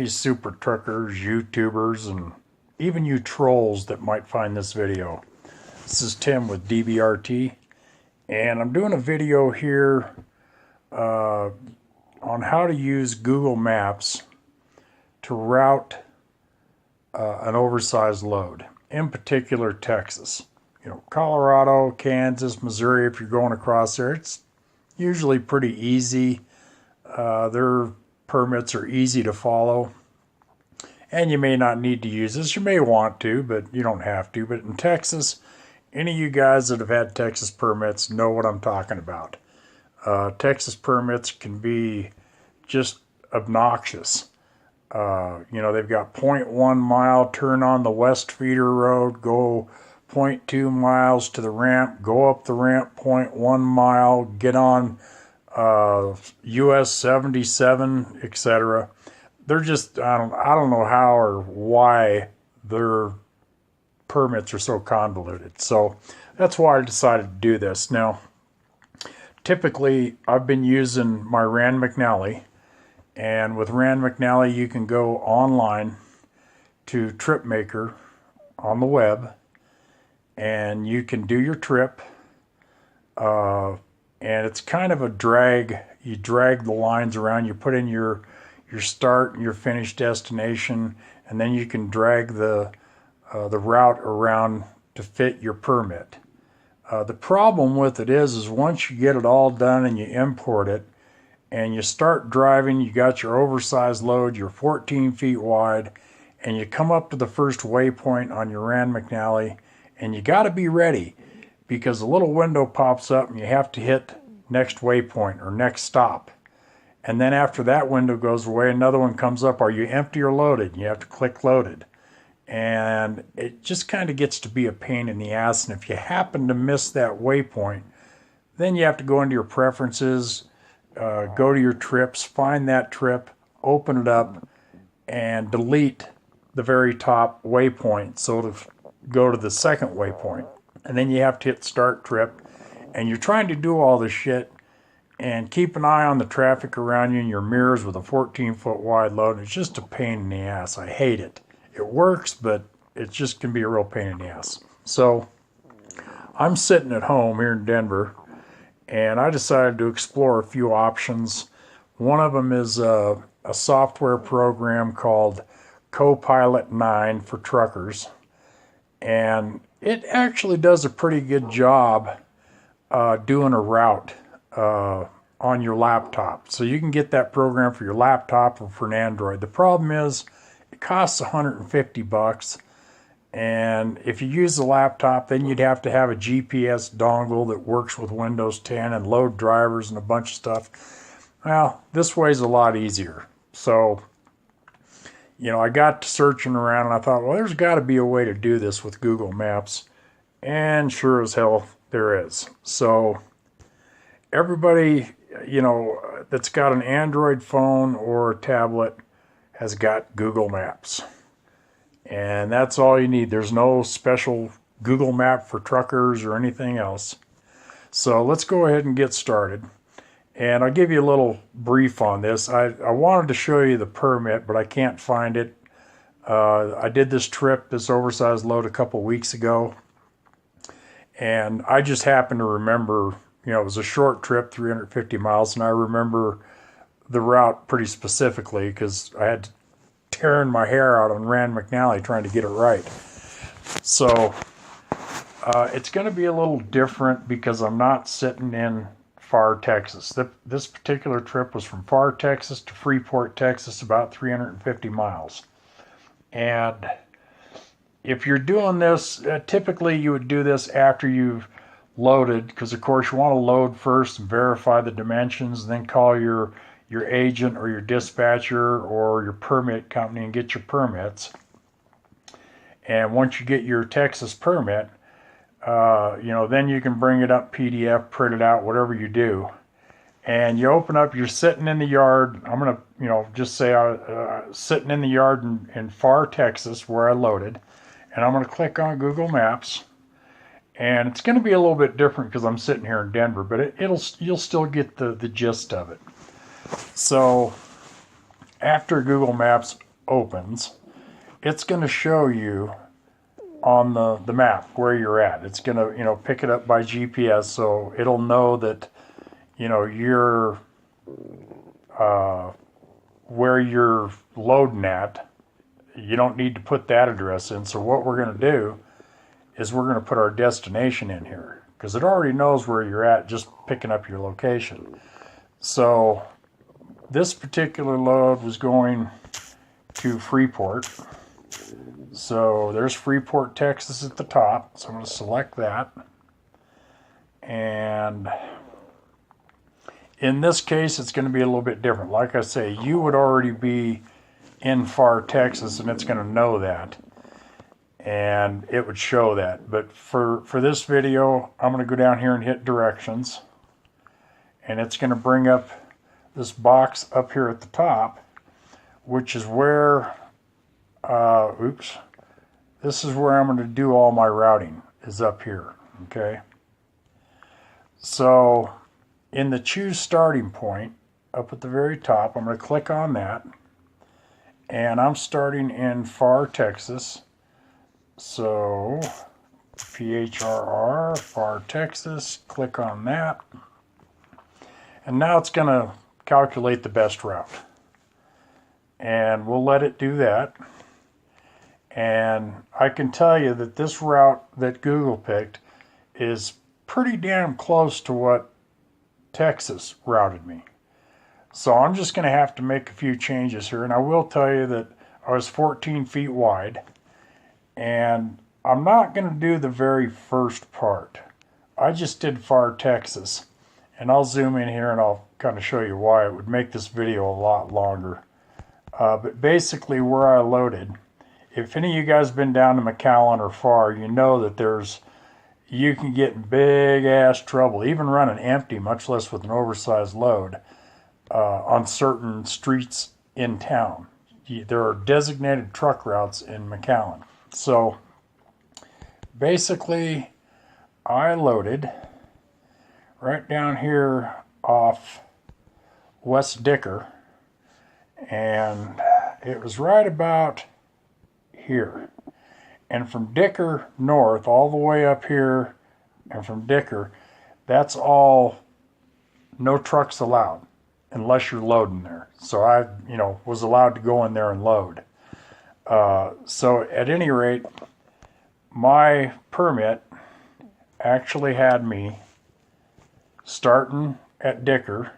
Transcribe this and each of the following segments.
you super truckers, YouTubers, and even you trolls that might find this video. This is Tim with DBRT, and I'm doing a video here on how to use Google Maps to route an oversized load, in particular Texas. You know, Colorado, Kansas, Missouri, if you're going across there, it's usually pretty easy. Their permits are easy to follow, and you may not need to use this. You may want to, but you don't have to. But in Texas, any of you guys that have had Texas permits know what I'm talking about. Texas permits can be just obnoxious. You know, they've got 0.1 mile, turn on the west feeder road, go 0.2 miles to the ramp, go up the ramp 0.1 mile, get on US 77, etc. They're just, I don't know how or why their permits are so convoluted. So that's why I decided to do this. Now, typically I've been using my Rand McNally, and with Rand McNally you can go online to TripMaker on the web, and you can do your trip, and it's kind of a drag. You drag the lines around, you put in your start and your finish destination, and then you can drag the route around to fit your permit. The problem with it is once you get it all done and you import it and you start driving, you got your oversized load, you're 14 feet wide, and you come up to the first waypoint on your Rand McNally, and you got to be ready because a little window pops up and you have to hit next waypoint or next stop. And then after that window goes away, another one comes up. Are you empty or loaded? And you have to click loaded. And it just kind of gets to be a pain in the ass. And if you happen to miss that waypoint, then you have to go into your preferences, go to your trips, find that trip, open it up, and delete the very top waypoint so to go to the second waypoint. And then you have to hit start trip. And you're trying to do all this shit and keep an eye on the traffic around you and your mirrors with a 14-foot wide load. It's just a pain in the ass. I hate it. It works, but it just can be a real pain in the ass. So I'm sitting at home here in Denver, and I decided to explore a few options. One of them is a software program called Copilot 9 for truckers, and it actually does a pretty good job doing a route on your laptop. So you can get that program for your laptop or for an Android. The problem is it costs $150, and if you use the laptop, then you'd have to have a GPS dongle that works with Windows 10 and load drivers and a bunch of stuff. Well, this way is a lot easier. So, you know, I got to searching around and I thought, well, there's got to be a way to do this with Google Maps, and sure as hell there is. So everybody, you know, that's got an Android phone or a tablet has got Google Maps. And that's all you need. There's no special Google Map for truckers or anything else. So let's go ahead and get started. And I'll give you a little brief on this. I wanted to show you the permit, but I can't find it. I did this trip, this oversized load, a couple weeks ago. And I just happened to remember, you know, it was a short trip, 350 miles, and I remember the route pretty specifically because I had to tearing my hair out on Rand McNally trying to get it right. So it's going to be a little different because I'm not sitting in Far, Texas. This particular trip was from Far, Texas to Freeport, Texas, about 350 miles. And if you're doing this, typically you would do this after you've loaded, because of course you want to load first and verify the dimensions, and then call your agent or your dispatcher or your permit company and get your permits. And once you get your Texas permit, you know, then you can bring it up PDF, print it out, whatever you do. And you open up, you're sitting in the yard. I'm going to, you know, just say sitting in the yard in Far, Texas, where I loaded. And I'm going to click on Google Maps. And it's going to be a little bit different because I'm sitting here in Denver, but you'll still get the gist of it. So after Google Maps opens, it's going to show you on the map where you're at. It's going to, you know, pick it up by GPS, so it'll know that, you know, you're where you're loading at. You don't need to put that address in. So what we're going to do is we're going to put our destination in here, because it already knows where you're at just picking up your location. So this particular load was going to Freeport. So there's Freeport, Texas at the top. So I'm going to select that. And in this case, it's going to be a little bit different. Like I say, you would already be in far Texas, and it's going to know that. And it would show that. But for this video, I'm going to go down here and hit directions. And it's going to bring up this box up here at the top, which is where, this is where I'm going to do all my routing, is up here, okay? So in the choose starting point, up at the very top, I'm going to click on that. And I'm starting in far Texas. So PHRR, far Texas, click on that. And now it's going to calculate the best route. And we'll let it do that. And I can tell you that this route that Google picked is pretty damn close to what Texas routed me. So I'm just going to have to make a few changes here. And I will tell you that I was 14 feet wide. And I'm not going to do the very first part. I just did far Texas. And I'll zoom in here and I'll kind of show you why. It would make this video a lot longer. But basically where I loaded, if any of you guys have been down to McAllen or far, you know that you can get in big ass trouble, even running empty, much less with an oversized load, on certain streets in town. There are designated truck routes in McAllen. So basically I loaded right down here off West Dicker, and it was right about here. And from Dicker north all the way up here, and from Dicker, that's all no trucks allowed unless you're loading there. So I, you know, was allowed to go in there and load. So at any rate, my permit actually had me starting at Dicker,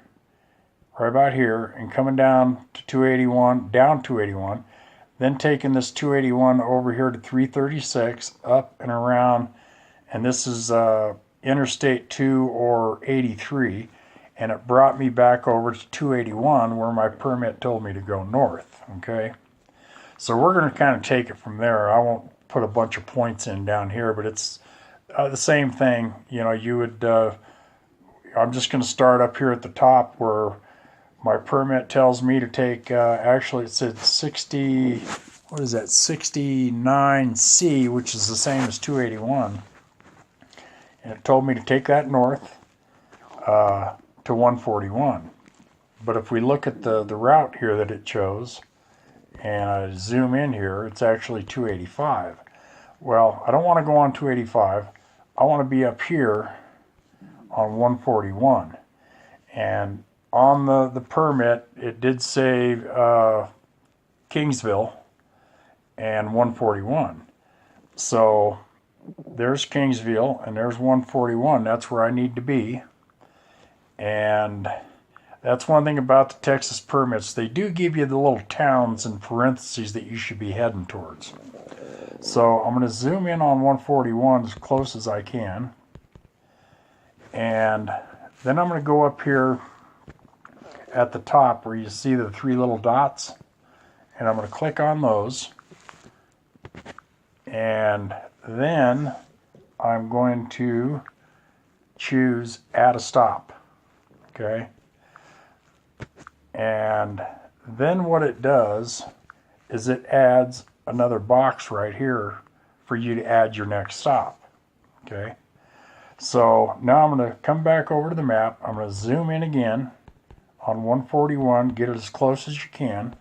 right about here, and coming down to 281, down 281, then taking this 281 over here to 336, up and around, and this is Interstate 2 or 83, and it brought me back over to 281 where my permit told me to go north, okay? So we're going to kind of take it from there. I won't put a bunch of points in down here, but it's the same thing. You know, you would, I'm just going to start up here at the top where my permit tells me to take, actually it said 60, what is that, 69C, which is the same as 281. And it told me to take that north to 141. But if we look at the route here that it chose, and I zoom in here, it's actually 285. Well, I don't want to go on 285. I want to be up here on 141. And on the permit, it did say Kingsville and 141. So there's Kingsville and there's 141. That's where I need to be. And that's one thing about the Texas permits. They do give you the little towns in parentheses that you should be heading towards. So I'm going to zoom in on 141 as close as I can. And then I'm going to go up here at the top where you see the three little dots. And I'm going to click on those. And then I'm going to choose add a stop. Okay. And then what it does is it adds another box right here for you to add your next stop. Okay. So now I'm going to come back over to the map. I'm going to zoom in again on 141, get it as close as you can.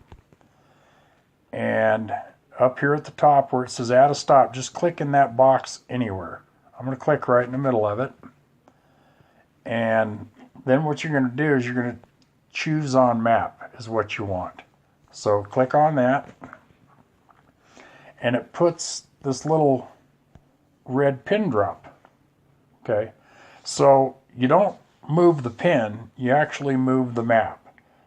And up here at the top where it says add a stop, just click in that box anywhere. I'm going to click right in the middle of it. And then what you're going to do is you're going to choose on map is what you want. So click on that. And it puts this little red pin drop. Okay. So you don't move the pin, you actually move the map.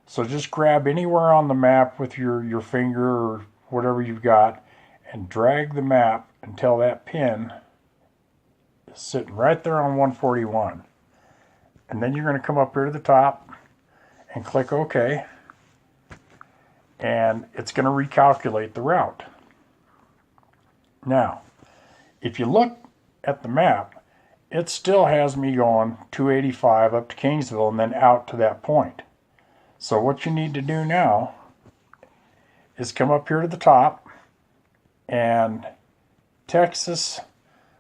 So just grab anywhere on the map with your finger or whatever you've got and drag the map until that pin is sitting right there on 141. And then you're going to come up here to the top and click OK. And it's going to recalculate the route. Now, if you look at the map, it still has me going 285 up to Kingsville and then out to that point. So what you need to do now is come up here to the top, and Texas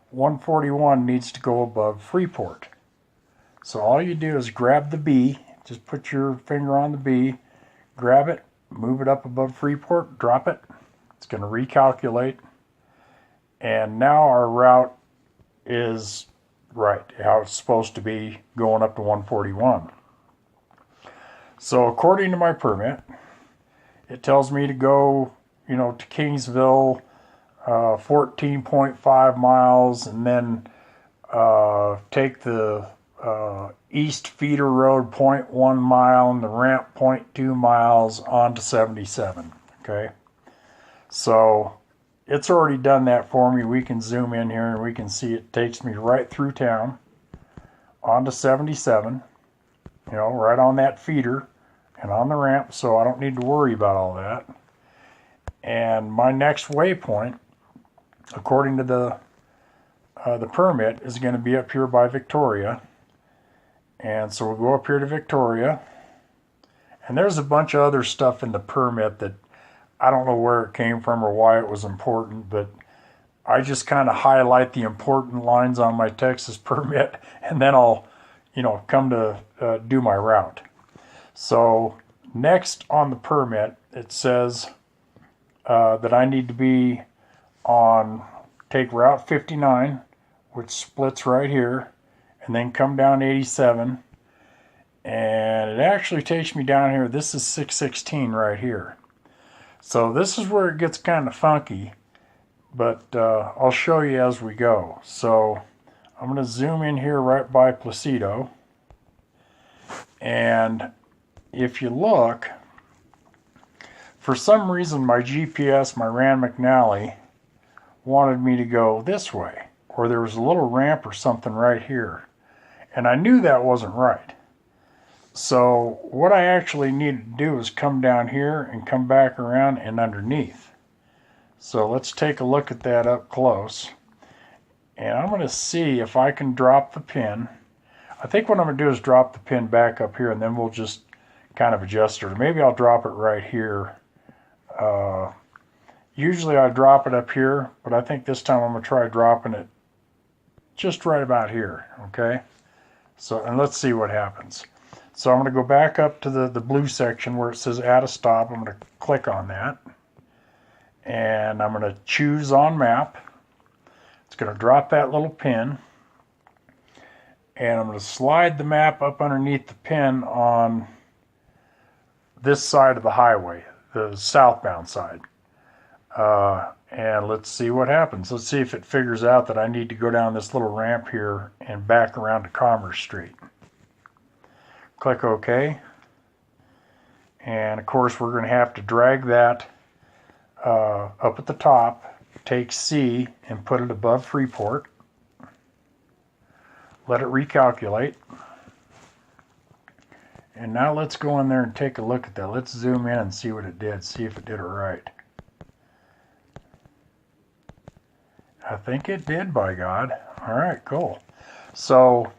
141 needs to go above Freeport. So all you do is grab the B, just put your finger on the B, grab it, move it up above Freeport, drop it. It's going to recalculate. And now our route is right, how it's supposed to be going up to 141. So according to my permit, it tells me to go, to Kingsville, 14.5 miles, and then take the East Feeder Road 0.1 mile and the ramp 0.2 miles onto 77. Okay, so it's already done that for me. We can zoom in here and we can see it takes me right through town onto 77, right on that feeder and on the ramp, so I don't need to worry about all that. And my next waypoint, according to the permit, is going to be up here by Victoria. And so we'll go up here to Victoria. And there's a bunch of other stuff in the permit that I don't know where it came from or why it was important, but I just kind of highlight the important lines on my Texas permit, and then I'll, come to do my route. So next on the permit, it says that I need to be take Route 59, which splits right here, and then come down 87. And it actually takes me down here. This is 616 right here. So this is where it gets kind of funky, but I'll show you as we go. So I'm going to zoom in here right by Placido. And if you look, for some reason my GPS, my Rand McNally, wanted me to go this way, or there was a little ramp or something right here. And I knew that wasn't right. So what I actually needed to do is come down here and come back around and underneath. So let's take a look at that up close. And I'm going to see if I can drop the pin. I think what I'm going to do is drop the pin back up here, and then we'll just kind of adjust it. Or maybe I'll drop it right here. Usually I drop it up here, but I think this time I'm going to try dropping it just right about here. Okay? So, and let's see what happens. So I'm going to go back up to the blue section where it says add a stop. I'm going to click on that. And I'm going to choose on map. It's going to drop that little pin. And I'm going to slide the map up underneath the pin on this side of the highway, the southbound side. And let's see what happens. Let's see if it figures out that I need to go down this little ramp here and back around to Commerce Street. Click OK. And of course we're going to have to drag that up at the top, take C and put it above Freeport. Let it recalculate. And now let's go in there and take a look at that. Let's zoom in and see what it did, see if it did it right. I think it did, by God. All right, cool. So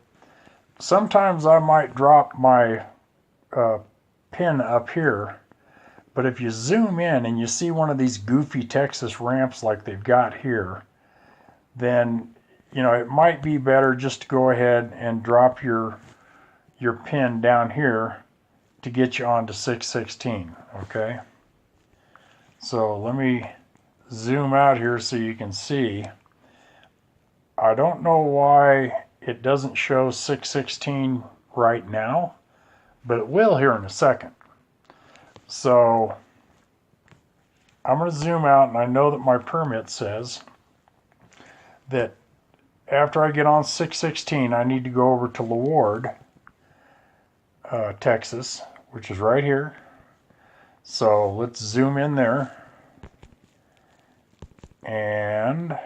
sometimes I might drop my pin up here, but if you zoom in and you see one of these goofy Texas ramps like they've got here, then it might be better just to go ahead and drop your pin down here to get you onto 616, okay? So let me zoom out here so you can see. I don't know why it doesn't show 616 right now, but it will here in a second. So I'm going to zoom out, and I know that my permit says that after I get on 616, I need to go over to Leward, Texas, which is right here. So let's zoom in there. And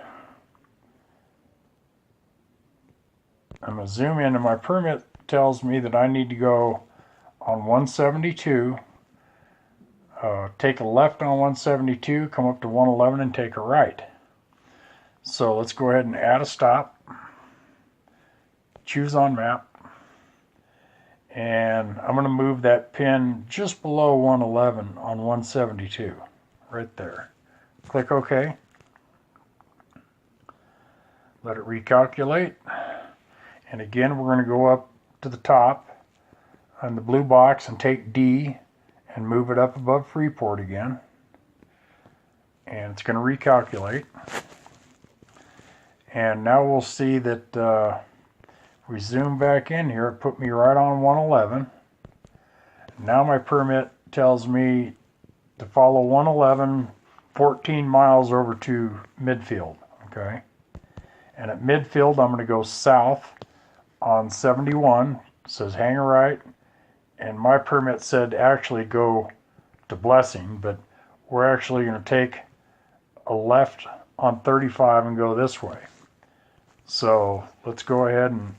I'm going to zoom in, and my permit tells me that I need to go on 172, take a left on 172, come up to 111, and take a right. So let's go ahead and add a stop, choose on map, and I'm going to move that pin just below 111 on 172, right there. Click OK. Let it recalculate. And again, we're going to go up to the top on the blue box and take D and move it up above Freeport again. And it's going to recalculate. And now we'll see that if we zoom back in here, it put me right on 111. Now my permit tells me to follow 111 14 miles over to Midfield. Okay. And at Midfield, I'm going to go south on 71. It says hang a right. And my permit said actually go to Blessing, but we're actually going to take a left on 35 and go this way. So let's go ahead and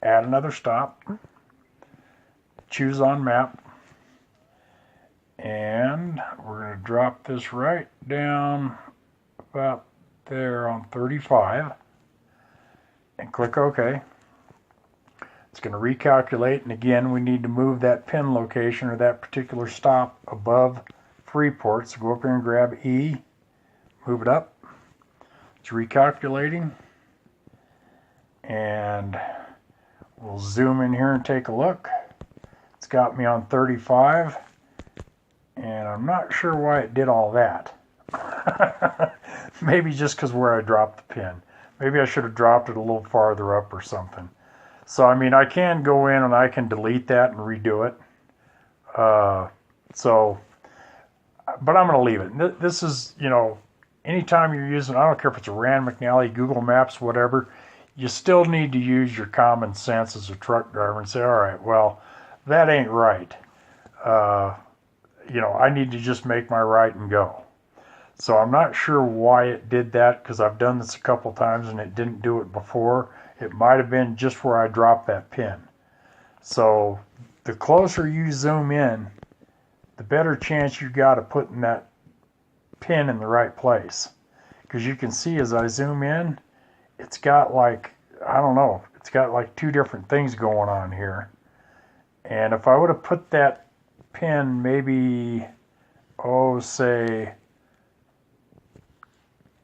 add another stop. Choose on map. And we're going to drop this right down about there on 35. And click OK. It's going to recalculate, and again we need to move that pin location or that particular stop above Freeport. So go up here and grab E, move it up. It's recalculating, and we'll zoom in here and take a look. It's got me on 35, and I'm not sure why it did all that. Maybe just because where I dropped the pin. Maybe I should have dropped it a little farther up or something. So, I mean, I can go in and I can delete that and redo it. But I'm going to leave it. This is, you know, anytime you're using, I don't care if it's a Rand McNally, Google Maps, whatever, you still need to use your common sense as a truck driver and say, all right, well, that ain't right. You know, I need to just make my right and go. So I'm not sure why it did that, because I've done this a couple times and it didn't do it before. It might have been just where I dropped that pin. So the closer you zoom in, the better chance you got of putting that pin in the right place. Because you can see as I zoom in, it's got like, I don't know, it's got like two different things going on here. And if I would have put that pin maybe, oh, say,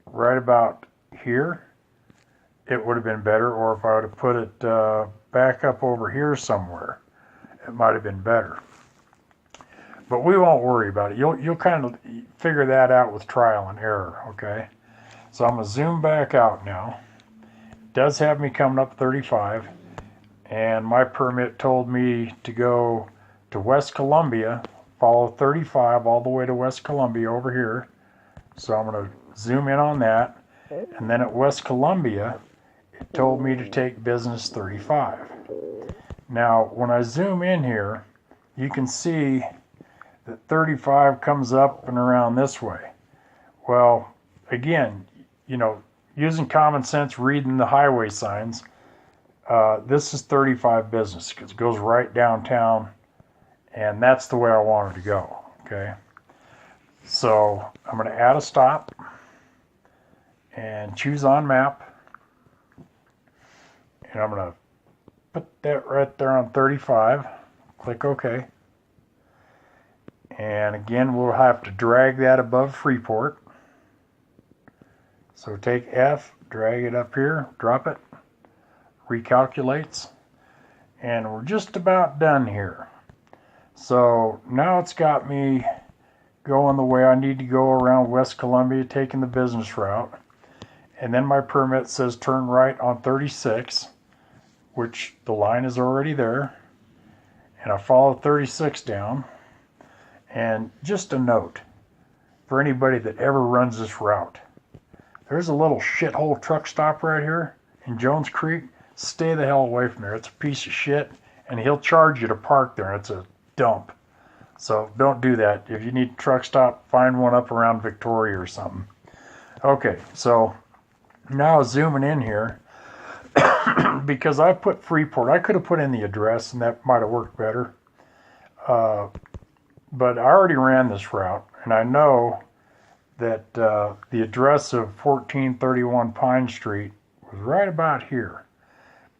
right about here, it would have been better. Or if I would have put it back up over here somewhere, it might have been better. But we won't worry about it. You'll kind of figure that out with trial and error, okay? So I'm going to zoom back out now. It does have me coming up 35, and my permit told me to go to West Columbia, follow 35 all the way to West Columbia over here. So I'm going to zoom in on that. And then at West Columbia, it told me to take business 35. Now, when I zoom in here, you can see that 35 comes up and around this way. Well, again, you know, using common sense, reading the highway signs, this is 35 business because it goes right downtown, and that's the way I wanted to go, okay? So I'm going to add a stop and choose on map, and I'm going to put that right there on 35, click OK. And again, we'll have to drag that above Freeport. So take F, drag it up here, drop it, recalculates, and we're just about done here. So now it's got me going the way I need to go around West Columbia, taking the business route. And then my permit says turn right on 36, which the line is already there. And I follow 36 down. And just a note for anybody that ever runs this route. There's a little shithole truck stop right here in Jones Creek. Stay the hell away from there. It's a piece of shit, and he'll charge you to park there. It's a dump. So don't do that. If you need a truck stop, find one up around Victoria or something. Okay, so now zooming in here, because I put Freeport. I could have put in the address, and that might have worked better. But I already ran this route, and I know that the address of 1431 Pine Street was right about here.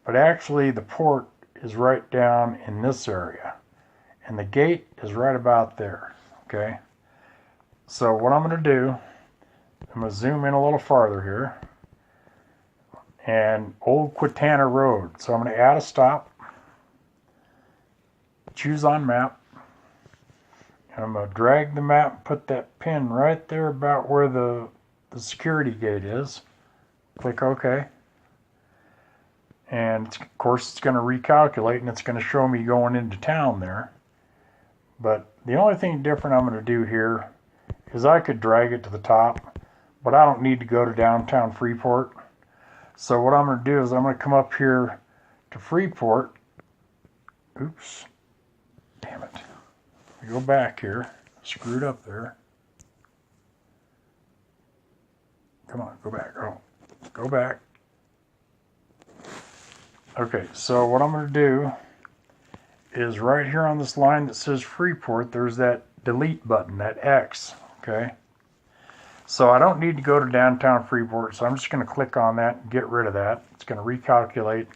But actually, the port is right down in this area. And the gate is right about there, okay? So what I'm going to do, I'm going to zoom in a little farther here. And Old Quintana Road. So I'm going to add a stop. Choose on map. And I'm going to drag the map, put that pin right there about where the security gate is. Click OK. And of course it's going to recalculate, and it's going to show me going into town there. But the only thing different I'm going to do here is I could drag it to the top, but I don't need to go to downtown Freeport. So what I'm going to do is I'm going to come up here to Freeport. Oops. Damn it. Go back here. Screwed up there. Come on, go back. Oh, go back. Okay, so what I'm going to do is right here on this line that says Freeport, there's that delete button, that X, okay? So I don't need to go to downtown Freeport, so I'm just going to click on that and get rid of that. It's going to recalculate,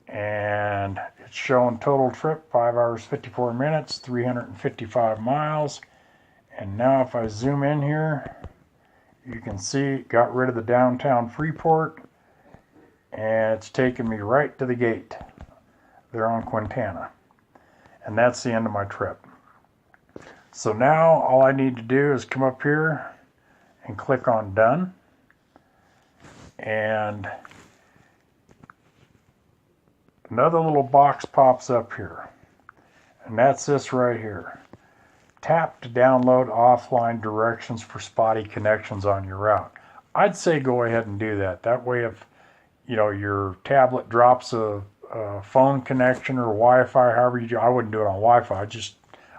and it's showing total trip, 5 hours, 54 minutes, 355 miles. And now if I zoom in here, you can see it got rid of the downtown Freeport, and it's taken me right to the gate there on Quintana. And that's the end of my trip. So now all I need to do is come up here and click on done. And another little box pops up here. And that's this right here. Tap to download offline directions for spotty connections on your route. I'd say go ahead and do that. That way if your tablet drops a phone connection or Wi-Fi, however you do, I wouldn't do it on Wi-Fi.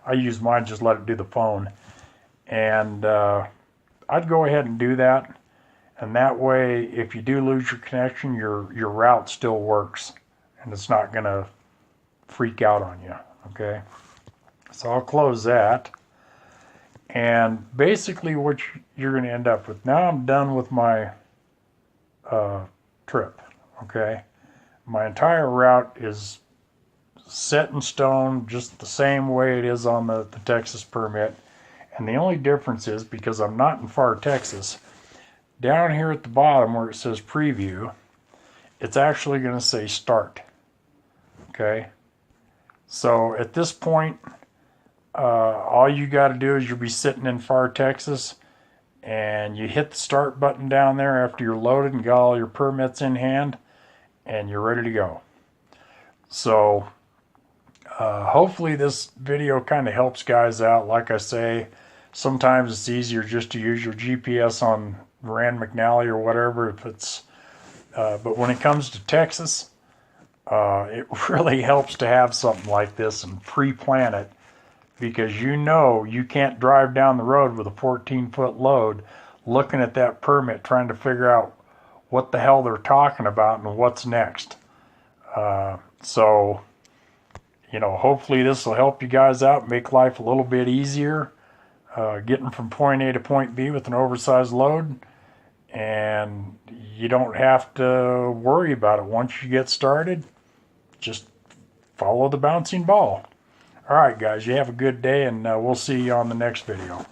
I use mine, just let it do the phone. And I'd go ahead and do that. And that way, if you do lose your connection, your route still works. And it's not going to freak out on you, okay? So I'll close that. And basically what you're going to end up with, now I'm done with my trip, okay? My entire route is set in stone, just the same way it is on the Texas permit. And the only difference is, because I'm not in far Texas, down here at the bottom where it says preview, it's actually going to say start. Okay? So at this point, all you got to do is you'll be sitting in far Texas, and you hit the start button down there after you're loaded and got all your permits in hand, and you're ready to go. So hopefully this video kind of helps guys out. Like I say, sometimes it's easier just to use your GPS on Rand McNally or whatever if it's but when it comes to Texas, it really helps to have something like this and pre-plan it, because you can't drive down the road with a 14-foot load looking at that permit trying to figure out what the hell they're talking about and what's next. So hopefully this will help you guys out, make life a little bit easier, getting from point A to point B with an oversized load, and you don't have to worry about it. Once you get started, just follow the bouncing ball. All right, guys, you have a good day, and we'll see you on the next video.